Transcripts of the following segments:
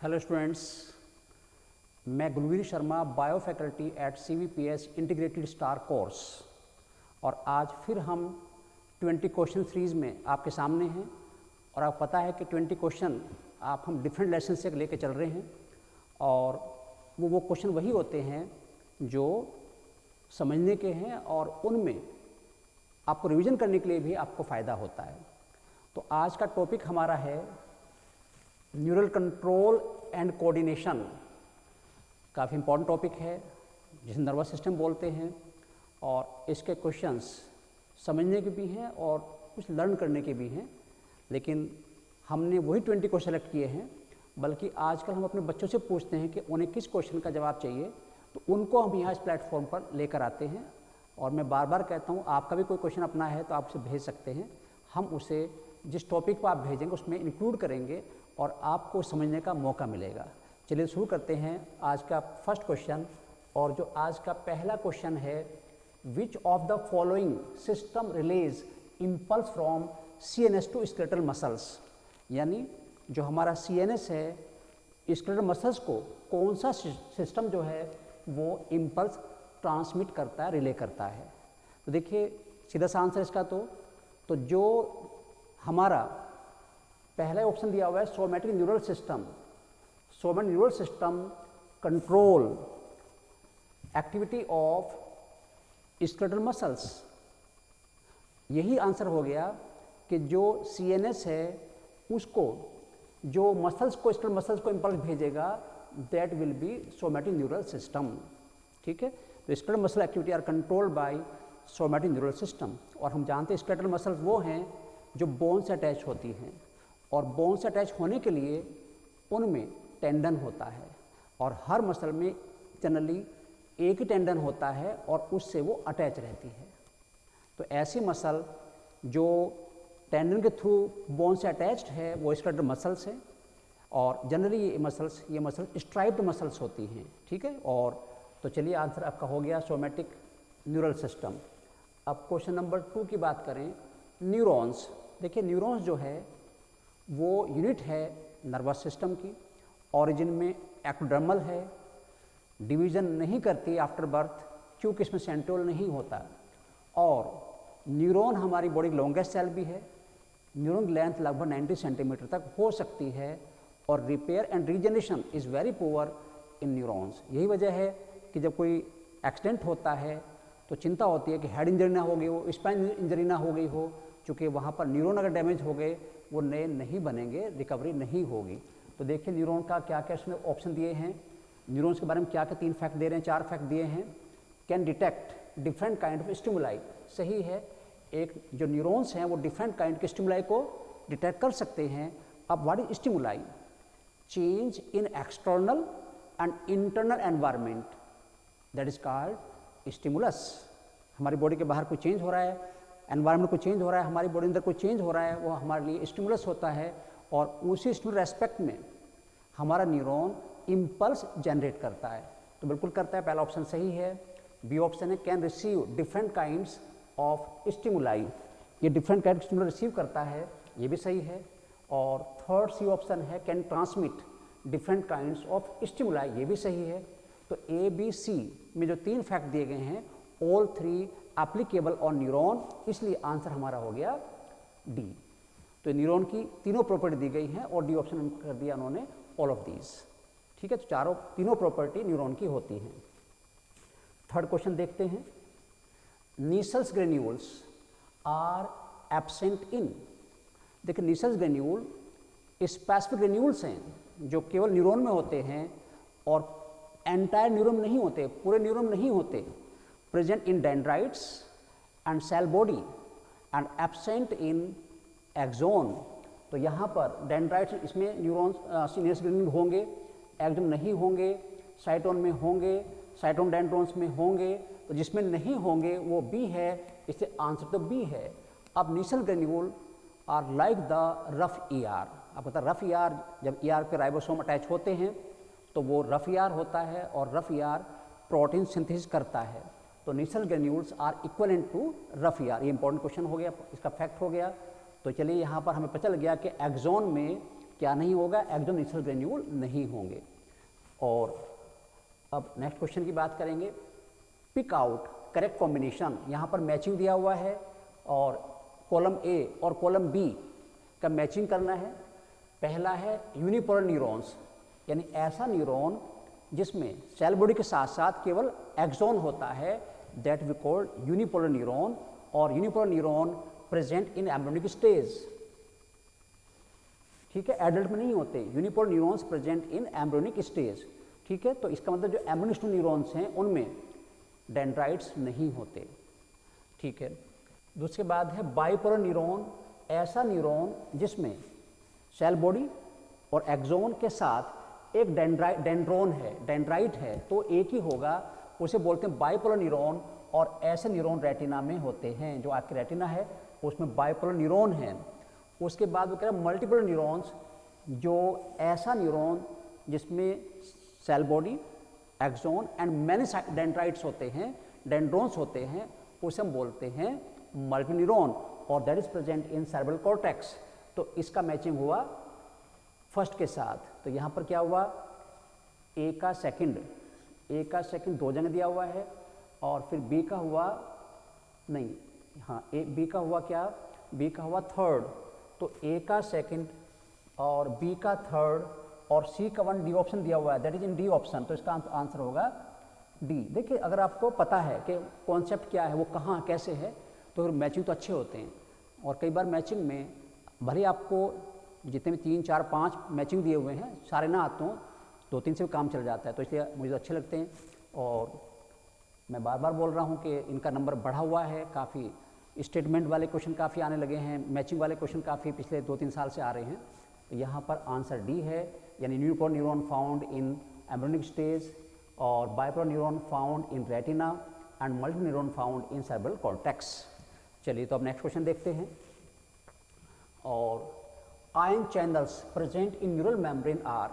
Hello students, मैं Gulveer Sharma bio faculty at CVPS integrated star course और आज फिर हम 20 क्वेश्चन सीरीज़ में आपके सामने हैं। और आपको पता है कि 20 क्वेश्चन हम डिफरेंट लेसन से लेके चल रहे हैं और वो क्वेश्चन वही होते हैं जो समझने के हैं और उनमें आपको रिवीजन करने के लिए भी आपको फ़ायदा होता है। तो आज का टॉपिक हमारा है न्यूरल कंट्रोल एंड कोऑर्डिनेशन। काफ़ी इम्पोर्टेंट टॉपिक है जिसे नर्वस सिस्टम बोलते हैं और इसके क्वेश्चंस समझने के भी हैं और कुछ लर्न करने के भी हैं। लेकिन हमने वही 20 को सेलेक्ट किए हैं, बल्कि आजकल हम अपने बच्चों से पूछते हैं कि उन्हें किस क्वेश्चन का जवाब चाहिए, तो उनको हम यहाँ इस प्लेटफॉर्म पर लेकर आते हैं। और मैं बार बार कहता हूँ, आपका भी कोई क्वेश्चन अपना है तो आप उसे भेज सकते हैं। हम उसे जिस टॉपिक पर आप भेजेंगे उसमें इंक्लूड करेंगे और आपको समझने का मौका मिलेगा। चलिए शुरू करते हैं आज का फर्स्ट क्वेश्चन। और जो आज का पहला क्वेश्चन है, which of the following system release impulse from CNS to skeletal muscles. यानी जो हमारा CNS है, स्केलेटल मसल्स को कौन सा सिस्टम जो है वो इम्पल्स ट्रांसमिट करता है, रिले करता है। तो देखिए सीधा सा आंसर इसका तो जो हमारा पहला ऑप्शन दिया हुआ है somatic neural system. Somatic neural system control activity of skeletal muscles. यही आंसर हो गया कि जो CNS है उसको जो मसल्स को स्केलेटल मसल्स को इम्पल्स भेजेगा, that will be somatic neural system. ठीक है, तो skeletal muscle activity are controlled by somatic neural system. और हम जानते हैं स्केलेटल मसल्स वो हैं जो बोन से अटैच होती हैं और बोन से अटैच होने के लिए उनमें टेंडन होता है और हर मसल में जनरली एक ही टेंडन होता है और उससे वो अटैच रहती है। तो ऐसी मसल जो टेंडन के थ्रू बोन से अटैच्ड है वो स्केलेटल मसल्स हैं और जनरली ये मसल्स स्ट्राइप्ड मसल्स होती हैं। ठीक है, और तो चलिए आंसर आपका हो गया सोमैटिक न्यूरल सिस्टम। अब क्वेश्चन नंबर 2 की बात करें, न्यूरॉन्स। देखिए न्यूरॉन्स जो है वो यूनिट है नर्वस सिस्टम की। ऑरिजिन में एक्टोडर्मल है, डिवीज़न नहीं करती आफ्टर बर्थ क्योंकि इसमें सेंट्रोल नहीं होता। और न्यूरॉन हमारी बॉडी की लॉन्गेस्ट सेल भी है। न्यूरॉन की लेंथ लगभग 90 सेंटीमीटर तक हो सकती है और repair and regeneration is very poor in neurons. यही वजह है कि जब कोई एक्सीडेंट होता है तो चिंता होती है कि हेड इंजरी ना हो गई हो, स्पाइन इंजरी ना हो गई हो, क्योंकि वहाँ पर न्यूरॉन अगर डैमेज हो गए वो नए नहीं बनेंगे, रिकवरी नहीं होगी। तो देखिए न्यूरॉन का क्या क्या इसमें ऑप्शन दिए हैं, न्यूरॉन्स के बारे में क्या क्या 3 फैक्ट दे रहे हैं, 4 फैक्ट दिए हैं। Can detect different kind of stimuli. सही है, एक जो न्यूरॉन्स हैं वो डिफरेंट काइंड के स्टिमुलाई को डिटेक्ट कर सकते हैं। अब what is stimuli? Change in external and internal environment, that is called stimulus. हमारी बॉडी के बाहर कोई चेंज हो रहा है, एनवायरनमेंट को चेंज हो रहा है, हमारी बॉडी अंदर कोई चेंज हो रहा है, वो हमारे लिए स्टिमुलस होता है और उसी स्टिमुलस रेस्पेक्ट में हमारा न्यूरॉन इम्पल्स जनरेट करता है। तो बिल्कुल करता है, पहला ऑप्शन सही है। बी ऑप्शन है can receive different kinds of stimuli. ये डिफरेंट काइंड स्टिमुलाई रिसीव करता है, ये भी सही है। और थर्ड सी ऑप्शन है can transmit different kinds of stimuli, ये भी सही है। तो ABC में जो 3 फैक्ट दिए गए हैं, ऑल 3 एप्लीकेबल ऑन न्यूरॉन, इसलिए आंसर हमारा हो गया D। तो न्यूरॉन की तीनों प्रॉपर्टी दी गई हैं और D ऑप्शन कर दिया उन्होंने, ऑल ऑफ दीज। ठीक है, तो तीनों प्रॉपर्टी न्यूरॉन की होती हैं। थर्ड क्वेश्चन देखते हैं, नीसल्स ग्रेन्यूल्स आर एब्सेंट इन। देखिए नीसल्स ग्रेन्यूल स्पेसिफिक ग्रेन्यूल्स हैं जो केवल न्यूरॉन में होते हैं और एंटायर न्यूरॉन नहीं होते, पूरे न्यूरॉन नहीं होते। Present in dendrites and cell body and absent in axon. तो यहाँ पर डेंड्राइट्स इसमें न्यूरॉन्स सीनियस ग्रेन्यूल होंगे, एक्सोन नहीं होंगे, साइटोन में होंगे, साइटोन डेंड्रोन्स में होंगे। तो जिसमें नहीं होंगे वो B है, इससे आंसर तो B है। अब नीसल granule are like the rough ER। आप पता रफ ER, जब ER पे राइबोसोम अटैच होते हैं तो वो रफ ER होता है और रफ ER प्रोटीन सिंथेसिस करता है। तो Nissl granules are equivalent to rough ER। ये इंपॉर्टेंट क्वेश्चन हो गया, इसका फैक्ट हो गया। तो चलिए यहाँ पर हमें पता चल गया कि एक्सोन में क्या नहीं होगा, एक्सोनिशल ग्रेन्यूल नहीं होंगे। और अब नेक्स्ट क्वेश्चन की बात करेंगे, पिक आउट करेक्ट कॉम्बिनेशन। यहाँ पर मैचिंग दिया हुआ है और कॉलम ए और कॉलम बी का मैचिंग करना है। पहला है यूनिपोलर न्यूरॉन्स, यानी ऐसा न्यूरॉन जिसमें सेल बॉडी के साथ साथ केवल एक्सॉन होता है, that we call unipolar neuron, और unipolar neuron present in embryonic stage. ठीक है, एडल्ट में नहीं होते, unipolar neurons present in embryonic stage. ठीक है, तो इसका मतलब जो एम्ब्रियोनिक न्यूरॉन्स हैं उनमें डेंड्राइट्स नहीं होते। ठीक है, दूसरे बाद है बाइपोलर न्यूरॉन, ऐसा न्यूरॉन जिसमें सेल बॉडी और एक्सोन के साथ एक डेंड्रोन है, डेंड्राइट है, तो एक ही होगा, उसे बोलते हैं बाइपोलर न्यूरॉन। और ऐसे न्यूरॉन रेटिना में होते हैं, जो आपकी रेटिना है उसमें बाइपोलर न्यूरॉन है। उसके बाद वो कह रहे हैं मल्टीपोलर न्यूरॉन्स, जो ऐसा न्यूरॉन जिसमें cell body, axon and many dendrites होते हैं, डेंड्रोन्स होते हैं, उसे हम बोलते हैं मल्टी न्यूरॉन, और that is present in cerebral cortex. तो इसका मैचिंग हुआ फर्स्ट के साथ। तो यहाँ पर क्या हुआ, ए का सेकंड दो जगह दिया हुआ है, और फिर बी का हुआ नहीं, हाँ बी का हुआ क्या, बी का हुआ थर्ड। तो ए का सेकंड और बी का थर्ड और सी का 1 डी ऑप्शन दिया हुआ है, that is in D option. तो इसका आंसर होगा डी। देखिए, अगर आपको पता है कि कॉन्सेप्ट क्या है, वो कहाँ कैसे है, तो फिर मैचिंग तो अच्छे होते हैं। और कई बार मैचिंग में भले आपको जितने भी 3, 4, 5 मैचिंग दिए हुए हैं सारे ना आते हों, 2-3 से भी काम चल जाता है, तो इसलिए मुझे अच्छे लगते हैं। और मैं बार बार बोल रहा हूँ कि इनका नंबर बढ़ा हुआ है, काफ़ी स्टेटमेंट वाले क्वेश्चन काफ़ी आने लगे हैं, मैचिंग वाले क्वेश्चन काफ़ी पिछले 2-3 साल से आ रहे हैं। तो यहाँ पर आंसर डी है, यानी unipolar neuron found in embryonic stage, और bipolar neuron found in retina, and multi neuron found in cerebral cortex. चलिए, तो अब नेक्स्ट क्वेश्चन देखते हैं। और ion channels present in neural membrane are,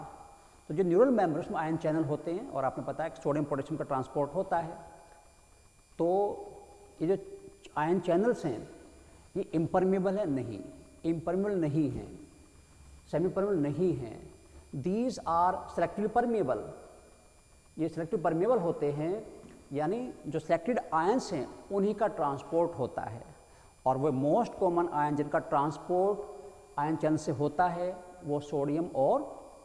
तो जो न्यूरल मेम्ब्रेन में आयन चैनल होते हैं, और आपने पता है कि सोडियम पोटेशियम का ट्रांसपोर्ट होता है, तो ये जो आयन चैनल्स हैं ये इम्परमेबल है नहीं, इम्परमेबल नहीं हैं, सेमी परमेबल नहीं हैं। दीज आर सेलेक्टिवली परमेबल, ये सेलेक्टिव परमेबल होते हैं, यानी जो सेलेक्टेड आयंस हैं उन्हीं का ट्रांसपोर्ट होता है। और वो मोस्ट कॉमन आयन जिनका ट्रांसपोर्ट आयन चैनल से होता है वो सोडियम और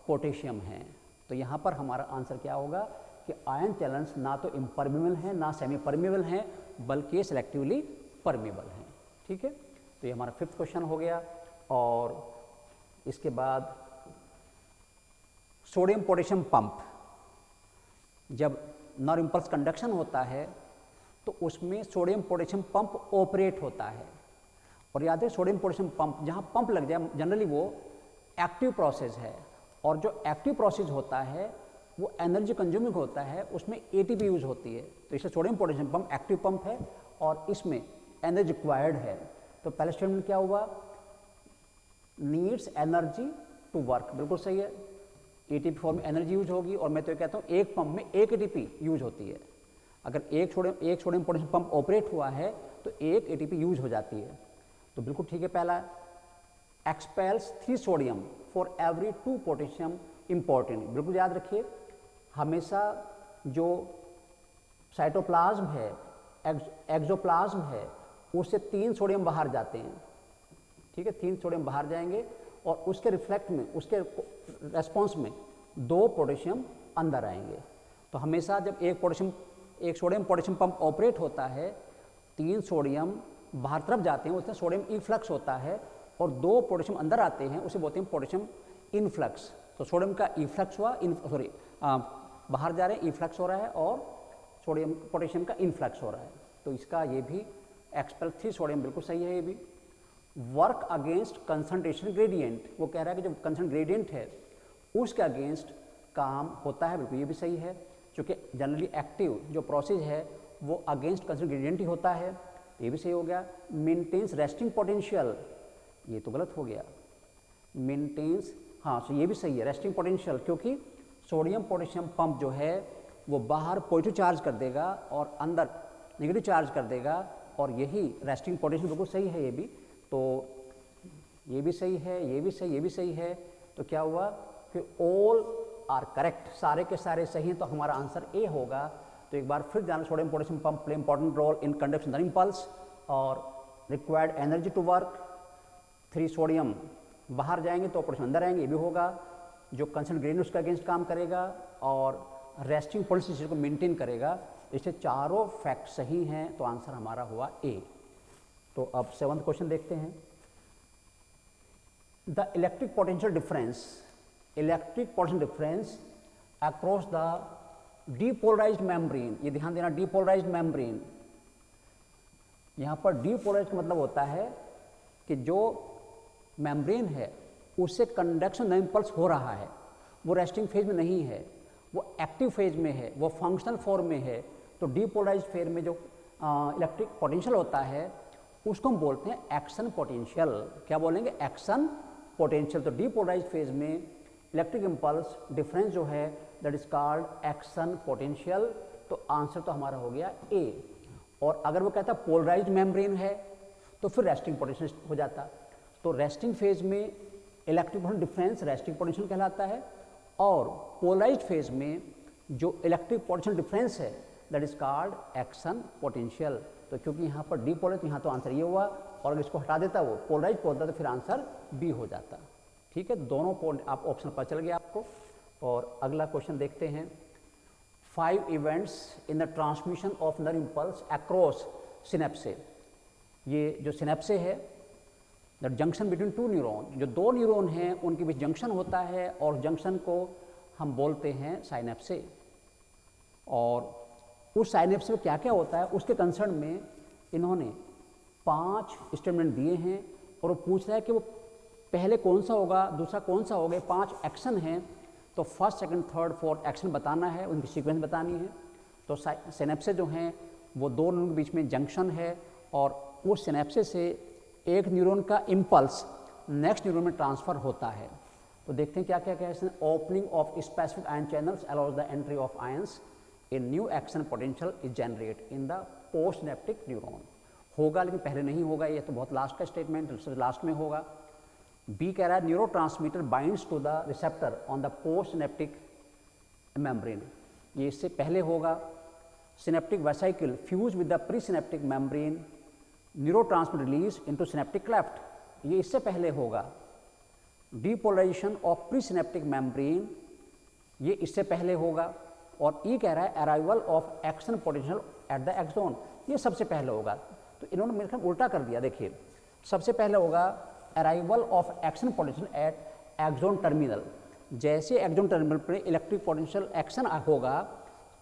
पोटेशियम हैं। तो यहाँ पर हमारा आंसर क्या होगा कि आयन चैनल्स ना तो इम्परमेबल हैं ना सेमी परमेबल हैं, बल्कि सेलेक्टिवली परमेबल हैं। ठीक है, तो ये हमारा 5th क्वेश्चन हो गया। और इसके बाद सोडियम पोटेशियम पंप, जब नॉन इम्पल्स कंडक्शन होता है तो उसमें सोडियम पोटेशियम पंप ऑपरेट होता है। और याद है, सोडियम पोटेशियम पंप, जहाँ पंप लग जाए जनरली वो एक्टिव प्रोसेस है, और जो एक्टिव प्रोसेस होता है वो एनर्जी कंज्यूमिंग होता है, उसमें एटीपी यूज होती है। तो इसलिए sodium potassium pump active pump है और इसमें एनर्जी रिक्वायर्ड है। तो पहले स्टेटमेंट क्या हुआ, नीड्स एनर्जी टू वर्क, बिल्कुल सही है, एटीपी फॉर्म में एनर्जी यूज होगी। और मैं तो कहता हूँ एक पंप में एक एटीपी यूज होती है। अगर एक सोडियम पोटेशियम पंप ऑपरेट हुआ है तो एक एटीपी यूज हो जाती है। तो बिल्कुल ठीक है। पहला, expels 3 sodium for every 2 potassium important, बिल्कुल याद रखिए, हमेशा जो साइटोप्लाज्म है, एक्सोप्लाज्म है, उससे 3 सोडियम बाहर जाते हैं। ठीक है, 3 सोडियम बाहर जाएंगे और उसके रिफ्लेक्ट में, उसके रेस्पॉन्स में 2 पोटेशियम अंदर आएंगे। तो हमेशा जब एक सोडियम पोटेशियम पंप ऑपरेट होता है, 3 सोडियम बाहर तरफ जाते हैं, उसमें सोडियम इफ्लक्स होता है, और 2 पोटेशियम अंदर आते हैं, उसे बोलते हैं पोटेशियम इनफ्लक्स। तो सोडियम का इफ्लक्स हुआ, बाहर जा रहे हैं, इफ्लक्स हो रहा है, और पोटेशियम का इनफ्लक्स हो रहा है। तो इसका ये भी एक्सपेल 3 सोडियम बिल्कुल सही है। ये भी वर्क अगेंस्ट कंसंट्रेशन ग्रेडियंट, वो कह रहा है कि जो कंसंट्रेशन ग्रेडियंट है उसके अगेंस्ट काम होता है, बिल्कुल ये भी सही है, क्योंकि जनरली एक्टिव जो प्रोसेस है वो अगेंस्ट कंसंट्रेशन ग्रेडियंट ही होता है। ये भी सही हो गया। मेंटेन्स रेस्टिंग पोटेंशियल, ये तो गलत हो गया, मेंटेन्स, हाँ तो ये भी सही है, रेस्टिंग पोटेंशियल, क्योंकि सोडियम पोटेशियम पंप जो है वो बाहर पॉजिटिव चार्ज कर देगा और अंदर नेगेटिव चार्ज कर देगा, और यही रेस्टिंग पोटेंशियल बिल्कुल सही है। ये भी, तो ये भी सही है, ये भी सही, ये भी सही है, तो क्या हुआ कि ऑल आर करेक्ट, सारे के सारे सही हैं, तो हमारा आंसर ए होगा। तो एक बार फिर ध्यान, sodium potassium pump play important role in conduction the impulse और required energy to work. 3 sodium बाहर जाएंगे तो पोटेशियम अंदर आएंगे, ये भी होगा। जो कंसर्न ग्रेन उसका अगेंस्ट काम करेगा और रेस्टिंग पोटेंशियल को मेंटेन करेगा। इससे चारों फैक्ट सही हैं, तो आंसर हमारा हुआ ए। तो अब 7th क्वेश्चन देखते हैं। The electric potential difference across the depolarised membrane, ये ध्यान देना, डीपोलराइज्ड मेम्ब्रेन। यहाँ पर डीपोलराइज्ड का मतलब होता है कि जो मेम्ब्रेन है उससे कंडक्शन इम्पल्स हो रहा है, वो रेस्टिंग फेज में नहीं है, वो एक्टिव फेज में है, वो फंक्शनल फॉर्म में है। तो डीपोलराइज्ड फेज में जो इलेक्ट्रिक पोटेंशियल होता है उसको हम बोलते हैं एक्शन पोटेंशियल। क्या बोलेंगे? Action potential. तो डीपोलराइज्ड फेज में इलेक्ट्रिक इम्पल्स डिफरेंस जो है that is called action potential. तो आंसर तो हमारा हो गया ए। और अगर वो कहता पोलराइज्ड मेम्ब्रेन है तो फिर रेस्टिंग पोटेंशियल हो जाता। तो रेस्टिंग फेज में electric potential difference resting potential कहलाता है, और पोलराइज्ड फेज में जो इलेक्ट्रिक पोटेंशियल डिफरेंस है that is called action potential. तो क्योंकि यहाँ पर डीपोलराइज्ड, यहाँ तो आंसर ये हुआ, और अगर इसको हटा देता वो पोलराइज्ड को होता तो फिर आंसर बी हो जाता। ठीक है, दोनों आप ऑप्शन पर चल गया आपको। और अगला क्वेश्चन देखते हैं। 5 events in the transmission of nerve impulse across synapse. ये जो सिनेप्से है द जंक्शन बिटवीन 2 न्यूरॉन, जो 2 न्यूरॉन हैं उनके बीच जंक्शन होता है, और जंक्शन को हम बोलते हैं साइनेप्से। और उस साइनेप्स में क्या क्या होता है उसके कंसर्न में इन्होंने 5 स्टेटमेंट दिए हैं, और वो पूछ रहा है कि वो पहले कौन सा होगा, दूसरा कौन सा होगा। 5 एक्शन हैं, तो first, second, third, fourth action बताना है, उनकी सीक्वेंस बतानी है। तो सिनेप्से जो हैं वो 2 न्यूरॉन के बीच में जंक्शन है, और उस सिनेप्से से एक न्यूरॉन का इम्पल्स नेक्स्ट न्यूरॉन में ट्रांसफ़र होता है। तो देखते हैं क्या क्या क्या है। Opening of specific ion channels allows the entry of ions in new action potential is generate in the post synaptic neuron. होगा, लेकिन पहले नहीं होगा, ये तो बहुत लास्ट का स्टेटमेंट, लास्ट में होगा। बी कह रहा है neuro transmitter binds to the receptor on the post synaptic membrane, ये इससे पहले होगा। Synaptic vesicle fuse with the pre synaptic membrane, neurotransmitter release into synaptic cleft, ये इससे पहले होगा। Depolarization of pre synaptic membrane, ये इससे पहले होगा। और ई कह रहा है arrival of action potential at the axon, ये सबसे पहले होगा। तो इन्होंने मेरे ख्याल उल्टा कर दिया। देखिए, सबसे पहले होगा arrival of action potential at axon terminal. जैसे एक्सोन टर्मिनल पर इलेक्ट्रिक पोटेंशियल एक्शन होगा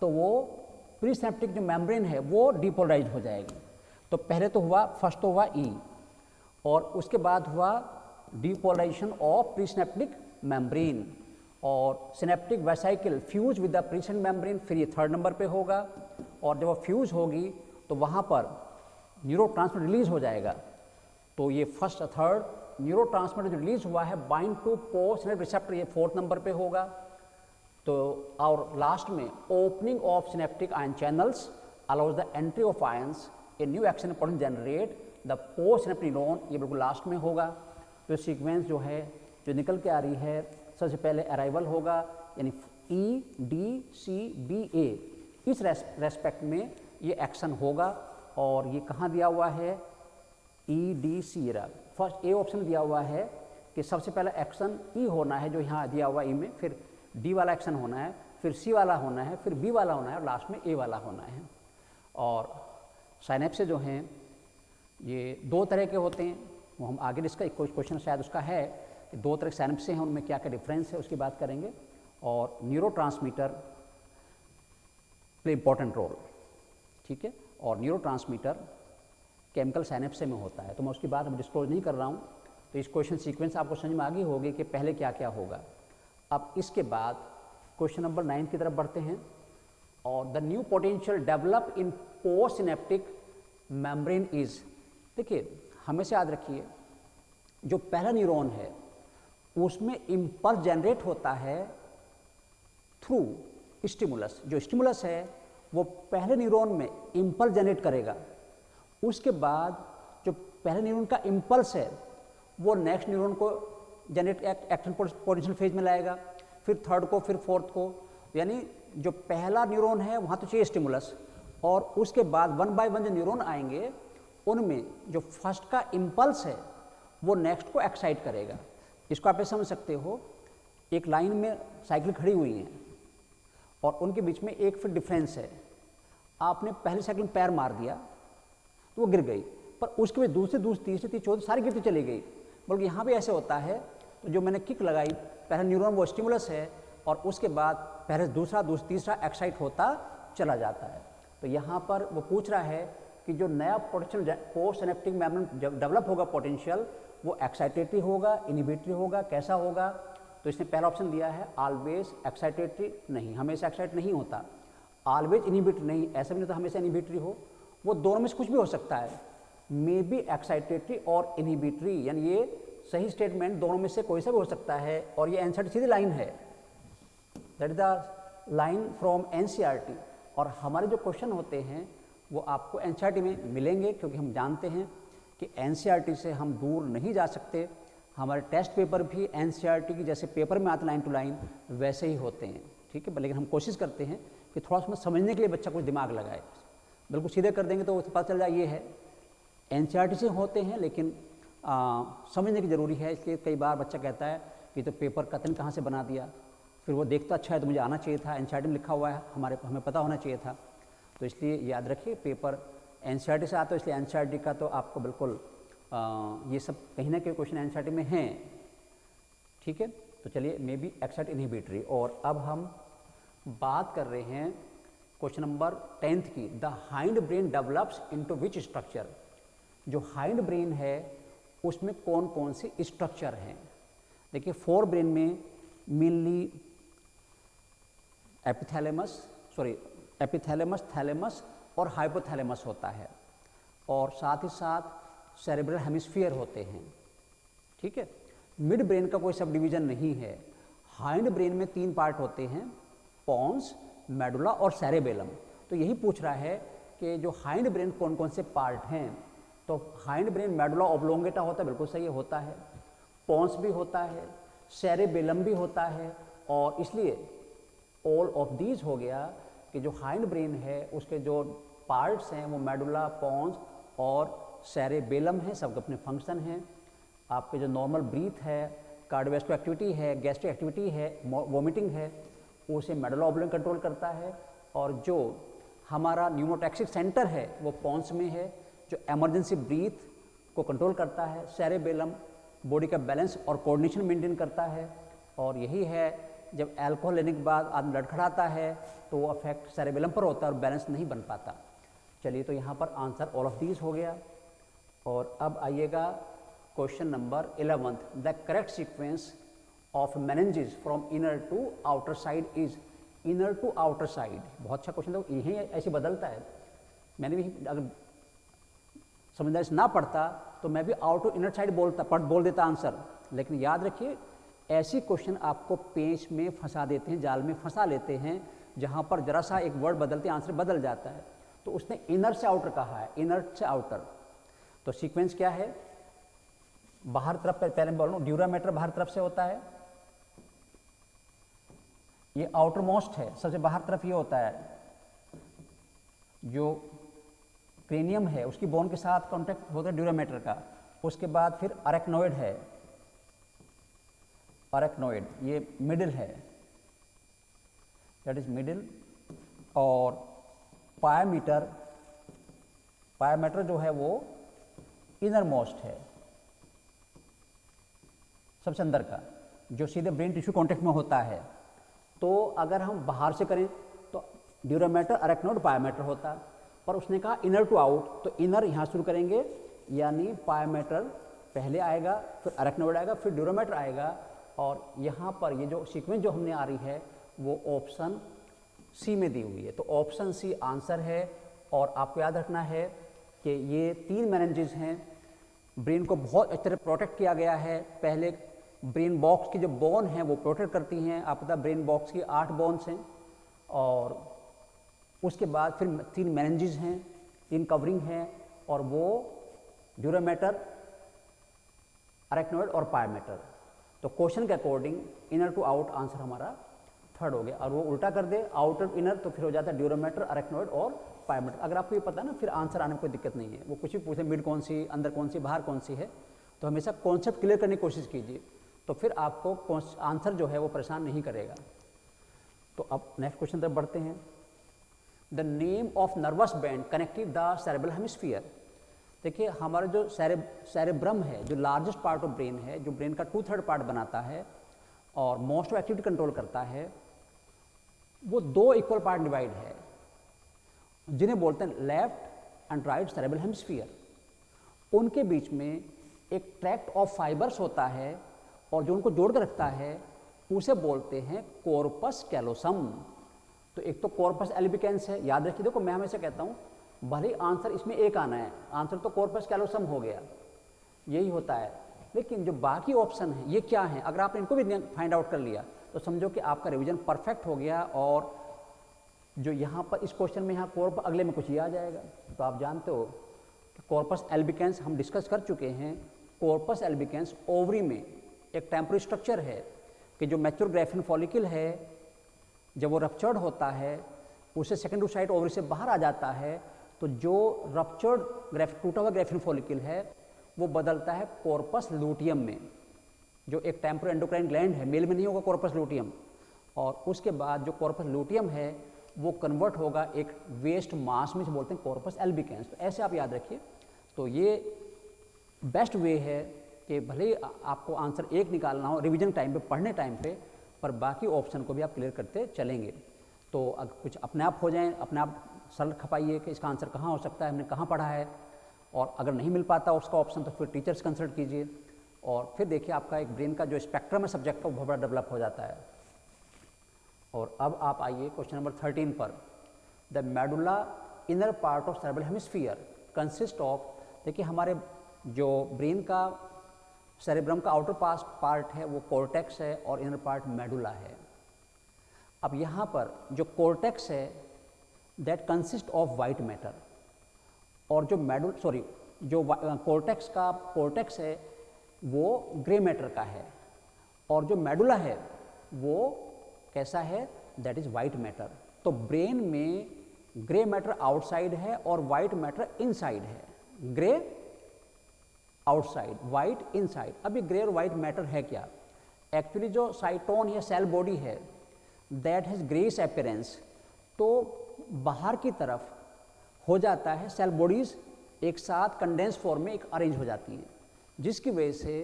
तो वो प्री सिनेप्टिक जो मेम्ब्रेन है वो डीपोलराइज हो जाएगी। तो पहले तो हुआ, फर्स्ट तो हुआ ई, और उसके बाद हुआ depolarisation of pre synaptic membrane, और synaptic vesicle fuse with the pre synaptic membrane, फिर ये 3rd नंबर पे होगा। और जब वो फ्यूज होगी तो वहाँ पर न्यूरोट्रांसमीटर रिलीज हो जाएगा। तो ये फर्स्ट, 3rd न्यूरोट्रांसमीटर जो रिलीज हुआ है bind to post synaptic receptor, ये 4th नंबर पे होगा। तो और लास्ट में opening of synaptic ion channels allows the entry of ions a new action potential generate the post synaptic neuron, ये बिल्कुल लास्ट में होगा। तो सीक्वेंस जो है जो निकल के आ रही है, सबसे पहले अराइवल होगा, यानी EDCBA, इस रेस्पेक्ट में ये एक्शन होगा। और ये कहाँ दिया हुआ है? EDC, फर्स्ट ए ऑप्शन दिया हुआ है कि सबसे पहला एक्शन ई होना है, जो यहाँ दिया हुआ ई में, फिर डी वाला एक्शन होना है, फिर सी वाला होना है, फिर बी वाला होना है, और लास्ट में ए वाला होना है। और साइनेप्से जो हैं ये 2 तरह के होते हैं, वो हम आगे इसका एक क्वेश्चन शायद उसका है कि 2 तरह के साइनेप्से हैं, उनमें क्या क्या डिफरेंस है उसकी बात करेंगे। और न्यूरोट्रांसमीटर प्ले इंपॉर्टेंट रोल, ठीक है। और न्यूरोट्रांसमीटर केमिकल साइनेप्से में होता है, तो मैं उसकी बात अब डिस्क्लोज नहीं कर रहा हूँ। तो इस क्वेश्चन सीक्वेंस आपको समझ में आ गई होगी कि पहले क्या क्या होगा। अब इसके बाद क्वेश्चन नंबर 9 की तरफ बढ़ते हैं। और the new potential develop in post synaptic membrane is, देखिए हमेशा याद रखिए, जो पहला न्यूरॉन है उसमें इम्पल्स जनरेट होता है थ्रू स्टिमुलस। जो स्टिमुलस है वो पहले न्यूरॉन में इम्पल्स जनरेट करेगा, उसके बाद जो पहले न्यूरॉन का इम्पल्स है वो नेक्स्ट न्यूरॉन को जनरेट एक्शन पोटेंशियल फेज में लाएगा, फिर थर्ड को, फिर फोर्थ को, यानी जो पहला न्यूरॉन है वहाँ तो चाहिए स्टिमुलस, और उसके बाद वन बाय वन जो न्यूरॉन आएंगे उनमें जो फर्स्ट का इम्पल्स है वो नेक्स्ट को एक्साइट करेगा। इसको आप समझ सकते हो, एक लाइन में साइकिल खड़ी हुई हैं और उनके बीच में 1 फीट डिफरेंस है। आपने पहली साइकिल में पैर मार दिया तो वो गिर गई, पर उसके बाद दूसरी तीसरी चौथी सारी गिरती चली गई। बल्कि यहाँ पे ऐसे होता है, तो जो मैंने किक लगाई, पहला न्यूरॉन वो स्टिमुलस है और उसके बाद पहले दूसरा तीसरा एक्साइट होता चला जाता है। तो यहाँ पर वो पूछ रहा है कि जो नया potential post synaptic memory develop होगा पोटेंशियल, वो एक्साइटेटरी होगा, इनहिबिटरी होगा, कैसा होगा? तो इसने पहला ऑप्शन दिया है ऑलवेज एक्साइटेटरी, नहीं, हमेशा एक्साइट नहीं होता। ऑलवेज इनहिबिटरी नहीं, ऐसा भी नहीं होता हमेशा इनहिबिटरी हो, वो दोनों में से कुछ भी हो सकता है, मे बी एक्साइटेटरी और इनहिबिटरी, यानी ये सही स्टेटमेंट दोनों में से कोई सा भी हो सकता है। और ये एनसीईआरटी सीधी लाइन है, that is the line from NCERT. और हमारे जो क्वेश्चन होते हैं वो आपको एनसीईआरटी में मिलेंगे, क्योंकि हम जानते हैं कि एनसीईआरटी से हम दूर नहीं जा सकते। हमारे टेस्ट पेपर भी एनसीईआरटी की जैसे पेपर में आते लाइन टू लाइन वैसे ही होते हैं, ठीक है। लेकिन हम कोशिश करते हैं कि थोड़ा उसमें समझने के लिए बच्चा कुछ दिमाग लगाए। बिल्कुल सीधे कर देंगे तो पता चल जाए ये है, एनसीईआरटी से होते हैं, लेकिन समझने की ज़रूरी है। इसलिए कई बार बच्चा कहता है कि तो पेपर कतन कहाँ से बना दिया, फिर वो देखता अच्छा है तो मुझे आना चाहिए था, एनसीईआरटी में लिखा हुआ है, हमें पता होना चाहिए था। तो इसलिए याद रखिए पेपर एनसीईआरटी से आता है, इसलिए एनसीईआरटी का तो आपको बिल्कुल ये सब कहीं ना कहीं क्वेश्चन एनसीईआरटी में हैं, ठीक है। तो चलिए, मे बी एक्साइट इनहिबिटरी। और अब हम बात कर रहे हैं क्वेश्चन नंबर 10 की, the hind brain develops into which structure. जो हाइंड ब्रेन है उसमें कौन कौन से स्ट्रक्चर हैं? देखिए, फोर ब्रेन में मेनली एपिथैलेमस, थैलेमस और हाइपोथैलेमस होता है, और साथ ही साथ सेरेब्रल हेमिस्फीयर होते हैं, ठीक है। मिड ब्रेन का कोई सब डिवीजन नहीं है। हाइंड ब्रेन में 3 पार्ट होते हैं, पोन्स, मेडुला और सेरेबेलम। तो यही पूछ रहा है कि जो हाइंड ब्रेन कौन कौन से पार्ट हैं। तो हाइंड ब्रेन मेडुला ऑब्लोंगेटा होता है, बिल्कुल सही होता है, पोन्स भी होता है, सेरेबेलम भी होता है, और इसलिए ऑल ऑफ दीज हो गया कि जो हाइंड ब्रेन है उसके जो पार्ट्स हैं वो मेडुला, पोन्स और सेरेबेलम है, सबके अपने फंक्शन हैं। आपके जो नॉर्मल ब्रीथ है, कार्डियोवैस्कुलर एक्टिविटी है, गैस्ट्रिक एक्टिविटी है, वोमिटिंग है, उसे मेडुला ऑब्लोंग कंट्रोल करता है। और जो हमारा न्यूमोटैक्सिक सेंटर है वो पोन्स में है, जो इमरजेंसी ब्रीथ को कंट्रोल करता है। सेरेबेलम बॉडी का बैलेंस और कोऑर्डिनेशन मेंटेन करता है, और यही है जब अल्कोहल लेने के बाद आदमी लड़खड़ाता है तो वो अफेक्ट सेरेबेलम पर होता है और बैलेंस नहीं बन पाता। चलिए, तो यहाँ पर आंसर ऑल ऑफ दीज हो गया। और अब आइएगा question number 11, the correct sequence of meninges from inner to outer side is. Inner to outer side बहुत अच्छा क्वेश्चन था, यही ऐसे बदलता है। मैंने भी अगर समझदारी से ना पढ़ता तो मैं भी आउट टू इनर साइड बोल देता आंसर। लेकिन याद रखिए, ऐसी क्वेश्चन आपको पेच में फंसा देते हैं, जाल में फंसा लेते हैं, जहाँ पर जरा सा एक वर्ड बदलते आंसर बदल जाता है। तो उसने इनर से आउटर कहा है, इनर से आउटर। तो सीक्वेंस क्या है? बाहर तरफ, पहले बोल रहा हूँ, ड्यूरामेटर बाहर तरफ से होता है, ये आउटर मोस्ट है, सबसे बाहर तरफ ये होता है। जो क्रेनियम है उसकी बोन के साथ कांटेक्ट होता है ड्यूरामेटर का। उसके बाद फिर अरेक्नोइड है, अरेक्नोइड ये मिडिल है, दैट इज मिडिल। और पायामीटर जो है वो इनर मोस्ट है, सबसे अंदर का, जो सीधे ब्रेन टिश्यू कांटेक्ट में होता है। तो अगर हम बाहर से करें तो ड्यूरामेटर, अरेक्नोइड, पायामीटर होता, पर उसने कहा इनर टू आउट, तो इनर यहाँ शुरू करेंगे, यानी पायामीटर पहले आएगा, फिर अरेक्नोइड आएगा, फिर ड्यूरामेटर आएगा। और यहाँ पर ये जो सीक्वेंस जो हमने आ रही है वो ऑप्शन सी में दी हुई है, तो ऑप्शन सी आंसर है। और आपको याद रखना है कि ये 3 मेनिंजेस हैं, ब्रेन को बहुत अच्छी तरह प्रोटेक्ट किया गया है। पहले ब्रेन बॉक्स की जो बोन है वो प्रोटेक्ट करती हैं, आप पता ब्रेन बॉक्स की 8 बोन्स हैं, और उसके बाद फिर 3 मेनिंजेस हैं, 3 कवरिंग हैं, और वो ड्यूरामेटर, अरेक्नोइड और पायामीटर। तो क्वेश्चन के according inner to out answer हमारा थर्ड हो गया, और वो उल्टा कर दे आउटर इनर तो फिर हो जाता है ड्यूरोमेटर, अरेक्नोइड और पायोमेटर। अगर आपको ये पता है ना फिर आंसर आने में कोई दिक्कत नहीं है। वो कुछ भी पूछे मिड कौन सी, अंदर कौन सी, बाहर कौन सी है, तो हमेशा कॉन्सेप्ट क्लियर करने की कोशिश कीजिए, तो फिर आपको आंसर जो है वो परेशान नहीं करेगा। तो अब नेक्स्ट क्वेश्चन तरफ बढ़ते हैं। The name of nervous band connecting the cerebral hemisphere. देखिए हमारा जो सेरेब्रम है, जो लार्जेस्ट पार्ट ऑफ ब्रेन है, जो ब्रेन का 2/3 पार्ट बनाता है और मोस्ट ऑफ एक्टिविटी कंट्रोल करता है, वो 2 इक्वल पार्ट डिवाइड है, जिन्हें बोलते हैं left and right cerebral hemisphere. उनके बीच में एक ट्रैक्ट ऑफ फाइबर्स होता है और जो उनको जोड़ कर रखता है उसे बोलते हैं कॉर्पस कैलोसम। तो एक तो कॉर्पस एल्बिकेंस है, याद रखिए। देखो मैं हमेशा कहता हूँ भले ही आंसर इसमें एक आना है, आंसर तो कॉर्पस कैलोसम हो गया, यही होता है, लेकिन जो बाकी ऑप्शन है ये क्या है, अगर आपने इनको भी फाइंड आउट कर लिया तो समझो कि आपका रिवीजन परफेक्ट हो गया। और जो यहाँ पर इस क्वेश्चन में यहाँ कॉर्पस, अगले में कुछ ये आ जाएगा। तो आप जानते हो कि कॉर्पस एल्बिकेंस हम डिस्कस कर चुके हैं। कॉर्पस एल्बिकेंस ओवरी में एक टेम्पररी स्ट्रक्चर है कि जो मैच्योर ग्राफिन फॉलिकल है जब वो रप्चर्ड होता है उसे सेकेंडरी साइड ओवरी से बाहर आ जाता है, तो जो रप्चर्ड टूटा हुआ ग्राफिन फॉलिकल है वो बदलता है कॉर्पस लूटियम में, जो एक टेम्पोरल एंडोक्राइन ग्लैंड है, मेल में नहीं होगा कॉर्पस लूटियम, और उसके बाद जो कॉर्पस लूटियम है वो कन्वर्ट होगा एक वेस्ट मास में, से बोलते हैं कॉर्पस एल्बिकेंस। तो ऐसे आप याद रखिए। तो ये बेस्ट वे है कि भले ही आपको आंसर एक निकालना हो रिवीजन टाइम पे, पढ़ने टाइम पे, पर बाकी ऑप्शन को भी आप क्लियर करते चलेंगे। तो अगर कुछ अपने आप हो जाए, अपने आप सरल खपाइए कि इसका आंसर कहाँ हो सकता है, हमने कहाँ पढ़ा है, और अगर नहीं मिल पाता उसका ऑप्शन तो फिर टीचर्स कंसल्ट कीजिए, और फिर देखिए आपका एक ब्रेन का जो स्पेक्ट्रम है सब्जेक्ट का वो बहुत बड़ा डेवलप हो जाता है। और अब आप आइए क्वेश्चन नंबर 13 पर। The medulla inner part of cerebral hemisphere consist of, देखिए हमारे जो ब्रेन का सेरेब्रम का आउटर पार्ट है वो कॉर्टेक्स है और इनर पार्ट मेडुला है। अब यहाँ पर जो कॉर्टेक्स है that consist of white matter, और जो कॉर्टेक्स का कॉर्टेक्स है वो ग्रे मैटर का है, और जो मेडुला है वो कैसा है, दैट इज वाइट मैटर। तो ब्रेन में ग्रे मैटर आउटसाइड है और वाइट मैटर इनसाइड है। Grey outside, white inside. अब ये ग्रे और वाइट मैटर है क्या, एक्चुअली जो साइटोन या सेल बॉडी है दैट हैज ग्रेस अपीयरेंस, तो बाहर की तरफ हो जाता है, सेल बॉडीज एक साथ कंडेंस फॉर्म में एक अरेंज हो जाती हैं, जिसकी वजह से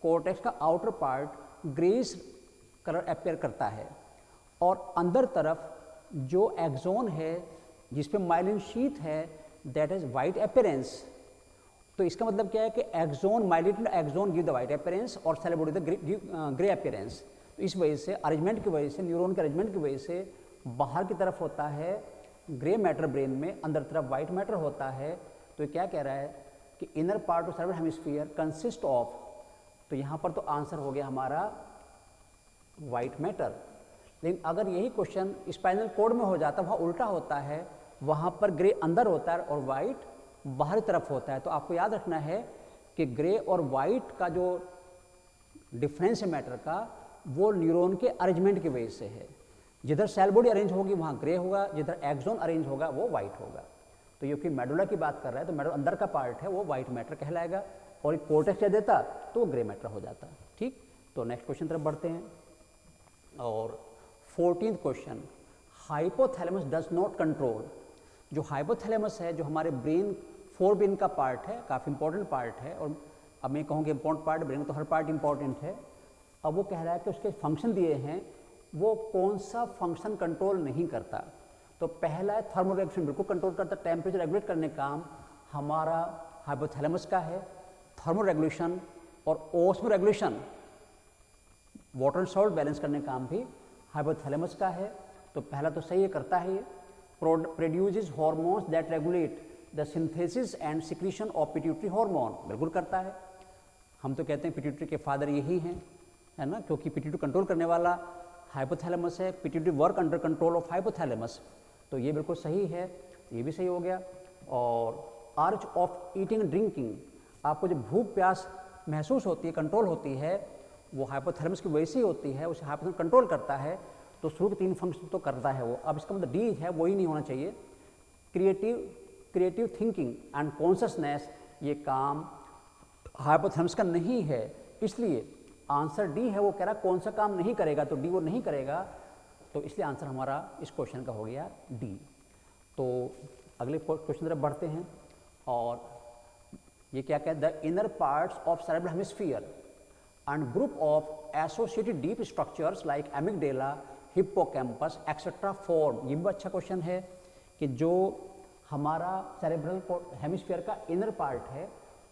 कॉर्टेक्स का outer part grace colour appear करता है, और अंदर तरफ जो एक्सोन है जिस पे माइलिन शीथ है दैट इज वाइट अपीयरेंस। तो इसका मतलब क्या है कि axon, myelin axon give the white appearance और cell body the grey appearance. तो इस वजह से अरेंजमेंट की वजह से, न्यूरॉन के अरेंजमेंट की वजह से बाहर की तरफ होता है ग्रे मैटर ब्रेन में, अंदर तरफ वाइट मैटर होता है। तो क्या कह रहा है कि inner part of cerebral hemisphere consist of, तो यहाँ पर तो आंसर हो गया हमारा वाइट मैटर। लेकिन अगर यही क्वेश्चन स्पाइनल कॉर्ड में हो जाता, वहाँ उल्टा होता है, वहाँ पर ग्रे अंदर होता है और वाइट बाहरी तरफ होता है। तो आपको याद रखना है कि ग्रे और वाइट का जो डिफरेंस है मैटर का, वो न्यूरॉन के अरेंजमेंट की वजह से है। जिधर सेल बॉडी अरेंज होगी वहाँ ग्रे होगा, जिधर एक्सोन अरेंज होगा वो वाइट होगा। तो ये कि मेडुला की बात कर रहा है तो मेडुला अंदर का पार्ट है वो वाइट मैटर कहलाएगा, और एक कॉर्टेक्स दे देता तो वो ग्रे मैटर हो जाता। ठीक, तो नेक्स्ट क्वेश्चन तरफ बढ़ते हैं। और 14th question, hypothalamus does not control. जो हाइपोथैलेमस है, जो हमारे ब्रेन फोर ब्रेन का पार्ट है, काफ़ी इंपॉर्टेंट पार्ट है, और अब मैं कहूँगी इंपॉर्टेंट पार्ट, ब्रेन तो हर पार्ट इंपॉर्टेंट है। अब वो कह रहा है कि उसके फंक्शन दिए हैं, वो कौन सा फंक्शन कंट्रोल नहीं करता। तो पहला है थर्मोरेगुलेशन, बिल्कुल कंट्रोल करता, टेम्परेचर रेगुलेट करने का काम हमारा हाइपोथैलेमस का है। थर्मोरेगुलेशन और ओस्मोरेगुलेशन, वाटर एंड सॉल्ट बैलेंस करने का काम भी हाइपोथैलेमस का है। तो पहला तो सही है, करता है ये। Produces hormones that regulate the synthesis and secretion of pituitary hormone, बिल्कुल करता है। हम तो कहते हैं पिट्यूटरी के फादर यही हैं, है ना, क्योंकि पिट्यूटरी कंट्रोल करने वाला हाइपोथैलेमस है। Pituitary work under control of hypothalamus, तो ये बिल्कुल सही है, ये भी सही हो गया। और अर्ज ऑफ ईटिंग ड्रिंकिंग, आपको जब भूख प्यास महसूस होती है, कंट्रोल होती है, वो हाइपोथैलेमस की वजह से ही होती है, उसे हाइपोथैलेमस कंट्रोल करता है, तो शुरू के 3 फंक्शन तो करता है वो। अब इसका मतलब डी है वो ही नहीं होना चाहिए। क्रिएटिव थिंकिंग एंड कॉन्शसनेस, ये काम हाइपोथैलेमस का नहीं है, इसलिए आंसर डी है। वो कह रहा कौन सा काम नहीं करेगा, तो डी वो नहीं करेगा, तो इसलिए आंसर हमारा इस क्वेश्चन का हो गया डी। तो अगले क्वेश्चन तरफ बढ़ते हैं, और ये क्या कहते हैं, the inner parts of cerebral hemisphere and group of associated deep structures like amygdala, hippocampus etcetera form. ये भी अच्छा क्वेश्चन है कि जो हमारा सेरेब्रल हेमिस्फीयर का इनर पार्ट है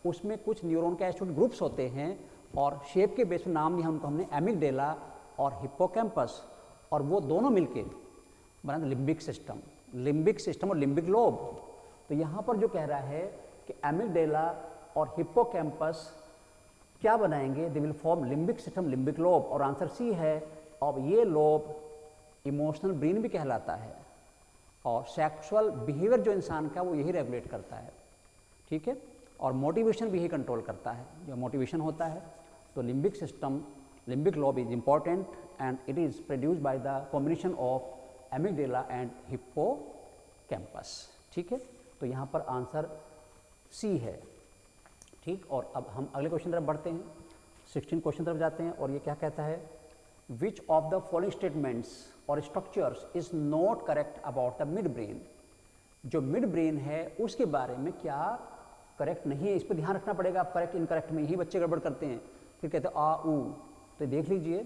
उसमें कुछ न्यूरॉन के एसोसिएटेड ग्रुप्स होते हैं, और शेप के बेस में नाम दिया हमको हमने एमिगडेला और हिप्पोकैम्पस, और वो दोनों मिलके बना लिम्बिक सिस्टम और लिम्बिक लोब। तो यहाँ पर जो कह रहा है कि एमिगडेला और हिप्पोकैम्पस क्या बनाएंगे, they will form limbic system, limbic lobe, और आंसर सी है। और ये लोब इमोशनल ब्रेन भी कहलाता है, और सेक्सुअल बिहेवियर जो इंसान का वो यही रेगुलेट करता है, ठीक है, और मोटिवेशन भी यही कंट्रोल करता है, जो मोटिवेशन होता है। तो limbic system, limbic lobe is important and it is produced by the combination of amygdala and hippocampus, ठीक है। तो यहाँ पर आंसर सी है, ठीक। और अब हम अगले क्वेश्चन तरफ बढ़ते हैं, 16 क्वेश्चन तरफ जाते हैं, और ये क्या कहता है, which of the following statements और structures is not correct about the mid brain. जो मिड ब्रेन है उसके बारे में क्या करेक्ट नहीं है, इस पर ध्यान रखना पड़ेगा। आप करेक्ट इनकरेक्ट में यही बच्चे गड़बड़ करते हैं, फिर कहते हैं आ ऊ, तो देख लीजिए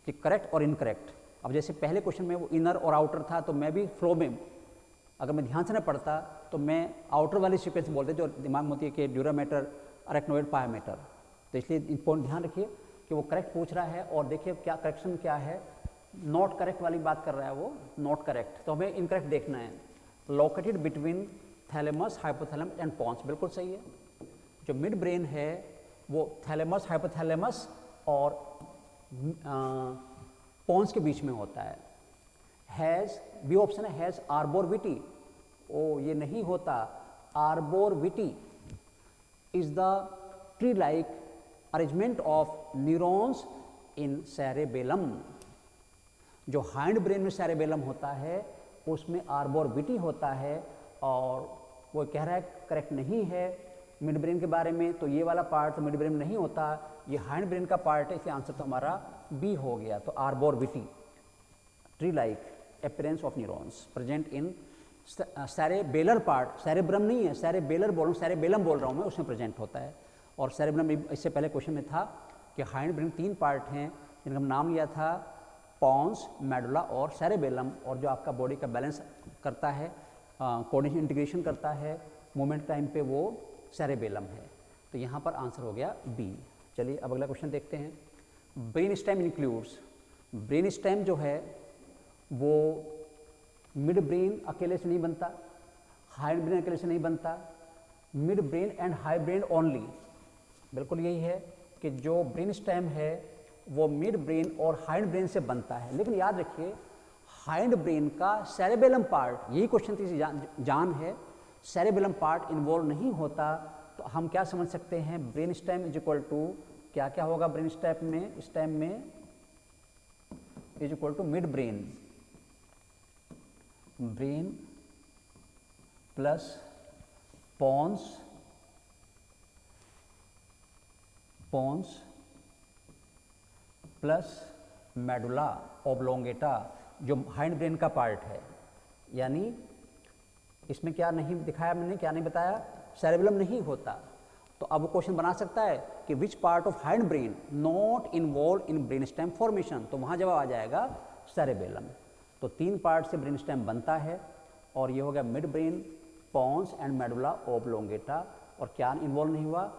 कि करेक्ट और इनकरेक्ट। अब जैसे पहले क्वेश्चन में वो इनर और आउटर था, तो मैं भी फ्लो में अगर मैं ध्यान से न पढ़ता तो मैं आउटर वाली सीक्वेंस बोलते, जो दिमाग में होती है कि ड्यूरामेटर, अरेक्नोइड, पायोमेटर। तो इसलिए इम्पोर्टेंट ध्यान रखिए कि वो करेक्ट पूछ रहा है, और देखिए क्या करेक्शन क्या है, नॉट करेक्ट वाली बात कर रहा है वो, नॉट करेक्ट, तो हमें इनकरेक्ट देखना है। Located between thalamus, hypothalamus and pons, बिल्कुल सही है। जो मिड ब्रेन है वो थैलेमस, हाइपोथैलेमस और पॉन्स के बीच में होता है। हैज़, बी ऑप्शन है, हैज़ आर्बोरविटी, ओ ये नहीं होता। Arbor vitae is the tree like arrangement of neurons in cerebellum. जो हाइंड ब्रेन में सेरेबेलम होता है उसमें आर्बोरविटी होता है, और वो कह रहा है करेक्ट नहीं है मिड ब्रेन के बारे में, तो ये वाला पार्ट तो मिड ब्रेन में नहीं होता, ये हाइंड ब्रेन का पार्ट है, इसलिए आंसर तो हमारा बी हो गया। तो arbor vitae, tree like appearance of neurons present in cerebellar part, cerebrum नहीं है, सेरेबेलर बोल रहा हूँ, सेरेबेलम बोल रहा हूँ मैं, उसमें प्रेजेंट होता है। और सेरेब्रम इससे पहले क्वेश्चन में था कि हाइंड ब्रेन 3 पार्ट हैं जिनका हम नाम लिया था, पॉन्स, मेडुला और सेरेबेलम, और जो आपका बॉडी का बैलेंस करता है, कोऑर्डिनेशन इंटीग्रेशन करता है मूवमेंट टाइम पे, वो सेरेबेलम है। तो यहाँ पर आंसर हो गया बी। चलिए अब अगला क्वेश्चन देखते हैं। Brain stem includes, brain stem जो है वो मिड ब्रेन अकेले से नहीं बनता, हाइंड ब्रेन अकेले से नहीं बनता, mid brain and high brain only. बिल्कुल यही है कि जो ब्रेन स्टेम है वो मिड ब्रेन और हाइंड ब्रेन से बनता है, लेकिन याद रखिए हाइंड ब्रेन का सेरेबेलम पार्ट, यही क्वेश्चन की जान है, सेरेबेलम पार्ट इन्वॉल्व नहीं होता। तो हम क्या समझ सकते हैं, brain stem is equal to क्या क्या होगा, ब्रेन स्टेम में is equal to mid brain, brain plus pons, pons plus medulla oblongata, जो हाइंड ब्रेन का पार्ट है। यानी इसमें क्या नहीं दिखाया मैंने, क्या नहीं बताया, सेरेबेलम नहीं होता। तो अब वो क्वेश्चन बना सकता है कि which part of hind brain not involve in brain stem formation, तो वहाँ जवाब आ जाएगा सेरेबेलम। तो 3 पार्ट से ब्रेन स्टेम बनता है, और ये हो गया mid brain, pons and medulla oblongata, और क्या इन्वॉल्व नहीं हुआ,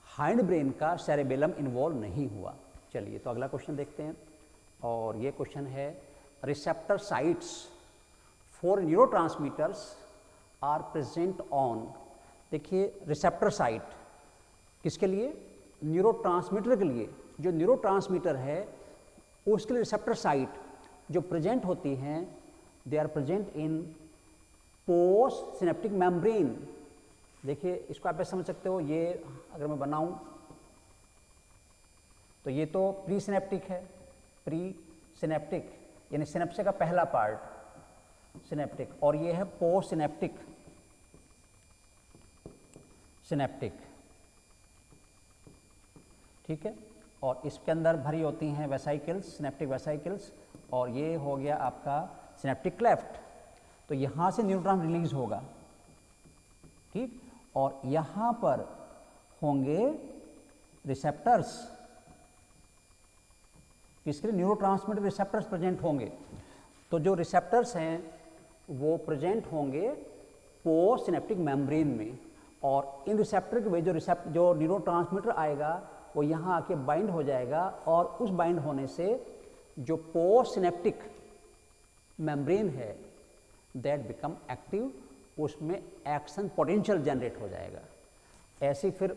हाइंड ब्रेन का सेरेबेलम इन्वॉल्व नहीं हुआ। चलिए तो अगला क्वेश्चन देखते हैं, और ये क्वेश्चन है receptor sites for neurotransmitters are present on. देखिए रिसेप्टर साइट किसके लिए, न्यूरोट्रांसमीटर के लिए। जो न्यूरोट्रांसमीटर है उसके लिए रिसेप्टर साइट जो प्रेजेंट होती हैं, they are present in post synaptic membrane. देखिए इसको आप ऐसे समझ सकते हो, ये अगर मैं बनाऊं तो ये तो प्री सिनेप्टिक है, प्री सिनेप्टिक यानी सिनेप्से का पहला पार्ट सिनेप्टिक, और ये है पोस्ट सिनेप्टिक सिनेप्टिक, ठीक है। और इसके अंदर भरी होती हैं वेसाइकल्स, सिनेप्टिक वेसाइकल्स, और ये हो गया आपका सिनेप्टिक क्लेफ्ट। तो यहाँ से न्यूट्रॉन रिलीज होगा, ठीक, और यहाँ पर होंगे रिसेप्टर्स, किसके लिए? न्यूरोट्रांसमीटर रिसेप्टर्स प्रेजेंट होंगे। तो जो रिसेप्टर्स हैं वो प्रेजेंट होंगे पोस्ट सिनेप्टिक मेम्ब्रेन में, और इन रिसेप्टर के वजह जो न्यूरोट्रांसमीटर आएगा वो यहाँ आके बाइंड हो जाएगा, और उस बाइंड होने से जो पोस्ट सिनेप्टिक मेम्ब्रेन है दैट बिकम एक्टिव, उसमें एक्शन पोटेंशियल जनरेट हो जाएगा। ऐसे फिर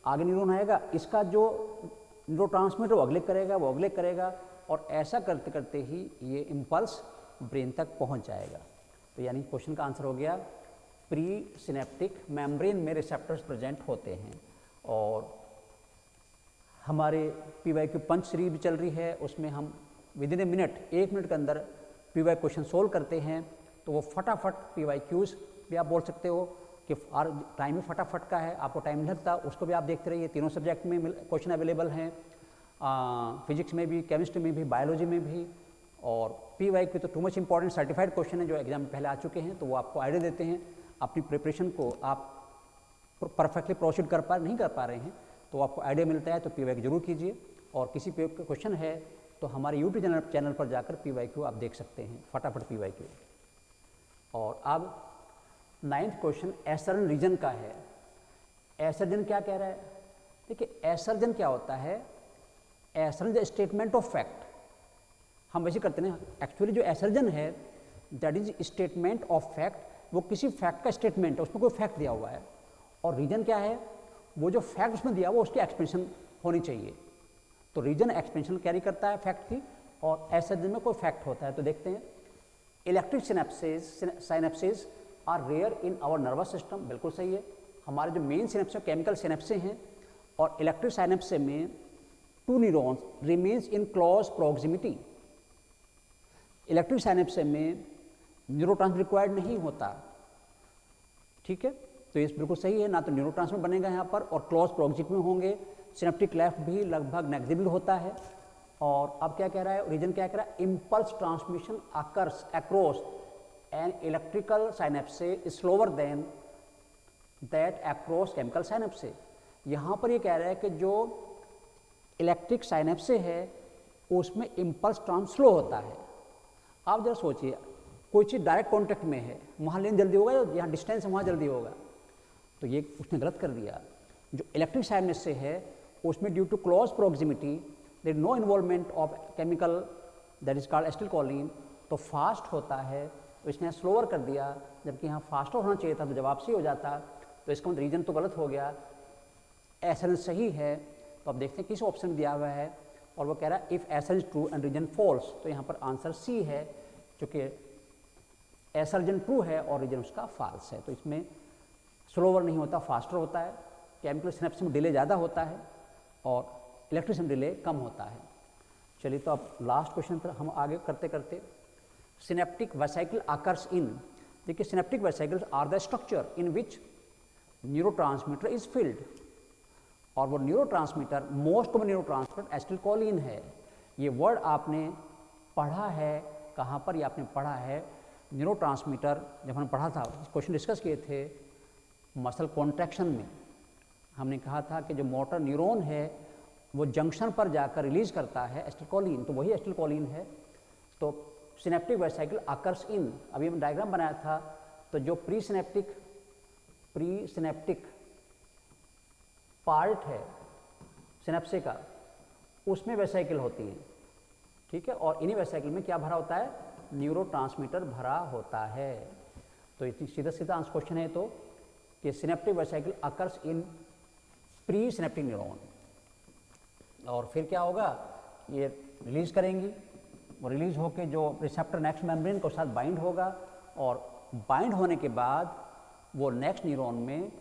आगे न्यूरॉन आएगा, इसका जो न्यूरोट्रांसमीटर वो अगले करेगा, वो अगले करेगा, और ऐसा करते करते ही ये इम्पल्स ब्रेन तक पहुंच जाएगा। तो यानी क्वेश्चन का आंसर हो गया प्री सिनेप्टिक मेम्ब्रेन में रिसेप्टर्स प्रेजेंट होते हैं। और हमारे PYQ पंच सीरीज भी चल रही है, उसमें हम विदिन ए मिनट, 1 मिनट के अंदर PYQ क्वेश्चन सोल्व करते हैं। तो वो फटाफट PYQs भी आप बोल सकते हो कि टाइम ही फटाफट का है, आपको टाइम नहीं लगता, उसको भी आप देखते रहिए। तीनों सब्जेक्ट में क्वेश्चन अवेलेबल हैं, फिजिक्स में भी, केमिस्ट्री में भी, बायोलॉजी में भी। और PYQ तो too much important certified question है जो एग्जाम में पहले आ चुके हैं, तो वो आपको आइडिया देते हैं। अपनी प्रिपरेशन को आप परफेक्टली प्रोसीड नहीं कर पा रहे हैं तो आपको आइडिया मिलता है, तो PYQ जरूर कीजिए। और किसी क्वेश्चन है तो हमारे यूट्यूब चैनल पर जाकर PYQ आप देख सकते हैं, फटाफट PYQ। और अब 9th क्वेश्चन एसर्जन रीजन का है। एसर्जन क्या कह रहा है? देखिए एसर्जन क्या होता है? एसर्जन स्टेटमेंट ऑफ फैक्ट हम वैसे करते हैं। एक्चुअली जो एसर्जन है that is statement of fact, वो किसी फैक्ट का स्टेटमेंट है, उसमें कोई फैक्ट दिया हुआ है। और रीजन क्या है? वो जो फैक्ट उसमें दिया हुआ उसकी एक्सपेंशन होनी चाहिए। तो रीजन एक्सपेंशन कैरी करता है फैक्ट की, और एसर्जन में कोई फैक्ट होता है। तो देखते हैं, electric synapses are rare in our nervous system, बिल्कुल सही है। हमारे जो मेन सिनेप्स केमिकल सिनेप्से हैं, और इलेक्ट्रिक सिनेप्से में 2 neurons remains in close proximity. Electric synapse में न्यूरोट्रांसमीटर रिक्वायर्ड नहीं होता, ठीक है। तो ये बिल्कुल सही है, ना तो न्यूरोट्रांसमीटर बनेगा यहाँ पर, और क्लोज प्रॉक्सिमिटी में होंगे। सिनेप्टिक क्लेफ्ट भी लगभग नेग्लिजिबल होता है। और अब क्या कह रहा है? रीजन क्या कह रहा है? Impulse transmission occurs across an electrical synapse slower than that across chemical synapse. यहाँ पर ये कह रहा है कि जो इलेक्ट्रिक साइनेप्से है उसमें इम्पल्स ट्रांस स्लो होता है। आप जरा सोचिए, कोई चीज़ डायरेक्ट कॉन्टैक्ट में है, वहाँ लेन जल्दी होगा, यहाँ डिस्टेंस है वहाँ जल्दी होगा। तो ये उसने गलत कर दिया। जो इलेक्ट्रिक साइनेप्से है उसमें due to close proximity there no involvement of chemical that is called acetylcholine, तो फास्ट होता है, तो इसने स्लोअर कर दिया, जबकि यहाँ फास्टर होना चाहिए था, तो जवाब सही हो जाता। तो इसका रीजन तो गलत हो गया, एसर्जन सही है। तो अब देखते हैं किस ऑप्शन में दिया हुआ है, और वो कह रहा है if assertion true and reason false. तो यहाँ पर आंसर सी है, क्योंकि एसर्जन ट्रू है और रीजन उसका फॉल्स है। तो इसमें स्लोअर नहीं होता, फास्टर होता है। केमिकल सिनेप्स में डिले ज़्यादा होता है और इलेक्ट्रिक में डिले कम होता है। चलिए, तो अब लास्ट क्वेश्चन पर हम आगे करते करते, सिनेप्टिक वेसिकल अकर्स इन। देखिए, synaptic vesicles are the structure in which neurotransmitter is filled, और वो neurotransmitter most common neurotransmitter acetylcholine है। ये वर्ड आपने पढ़ा है कहाँ पर? ये आपने पढ़ा है न्यूरोट्रांसमीटर, जब हमने पढ़ा था, क्वेश्चन डिस्कस किए थे मसल कॉन्ट्रैक्शन में। हमने कहा था कि जो मोटर न्यूरॉन है वो जंक्शन पर जाकर रिलीज करता है एसिटिलकोलिन, तो वही एसिटिलकोलिन है। तो सिनेप्टिक वेसिकल अकर्स इन, अभी हमने डायग्राम बनाया था, तो जो प्री सिनेप्टिक पार्ट है सिनेप्से का, उसमें वेसिकल होती है, ठीक है। और इन्हीं वेसिकल में क्या भरा होता है? न्यूरोट्रांसमीटर भरा होता है। तो इतनी सीधा सीधा आंसर क्वेश्चन है तो कि सिनेप्टिक वेसिकल अकर्स इन प्री सिनेप्टिक न्यूरॉन। और फिर क्या होगा? ये रिलीज करेंगी, वो रिलीज होकर जो रिसेप्टर नेक्स्ट मेम्ब्रेन के साथ बाइंड होगा, और बाइंड होने के बाद वो नेक्स्ट न्यूरॉन में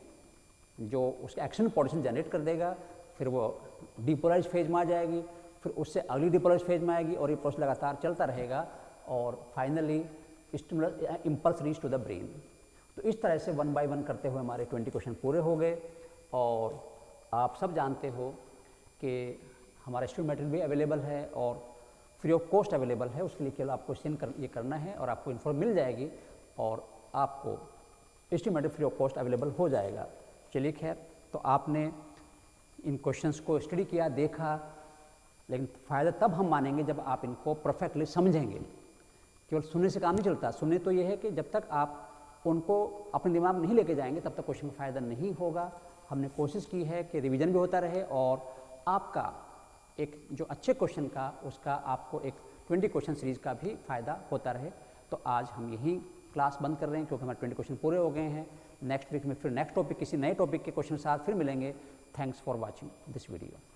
जो उसका एक्शन पोटेंशियल जनरेट कर देगा, फिर वो डिपोलराइज फेज में आ जाएगी, फिर उससे अगली डिपोलराइज फेज में आएगी और ये प्रोसेस लगातार चलता रहेगा और finally stimulus impulse reach to the brain. तो इस तरह से 1 बाय 1 करते हुए हमारे 20 क्वेश्चन पूरे हो गए। और आप सब जानते हो कि हमारा स्टूडेंट मटेरियल भी अवेलेबल है और फ्री ऑफ कॉस्ट अवेलेबल है। उसके लिए केवल आपको ये करना है और आपको इन्फॉर्म मिल जाएगी और आपको student material free of cost available हो जाएगा। चलिए खैर, तो आपने इन क्वेश्चंस को स्टडी किया, देखा, लेकिन फ़ायदा तब हम मानेंगे जब आप इनको परफेक्टली समझेंगे। केवल सुनने से काम नहीं चलता। सुनने तो ये है कि जब तक आप उनको अपने दिमाग में नहीं लेके जाएंगे तब तक क्वेश्चन में फ़ायदा नहीं होगा। हमने कोशिश की है कि रिवीजन भी होता रहे और आपका एक जो अच्छे क्वेश्चन का उसका आपको एक 20 क्वेश्चन सीरीज़ का भी फ़ायदा होता रहे। तो आज हम यही क्लास बंद कर रहे हैं क्योंकि हमारे 20 क्वेश्चन पूरे हो गए हैं। नेक्स्ट वीक में फिर नेक्स्ट टॉपिक, किसी नए टॉपिक के क्वेश्चन के साथ फिर मिलेंगे। Thanks for watching this video.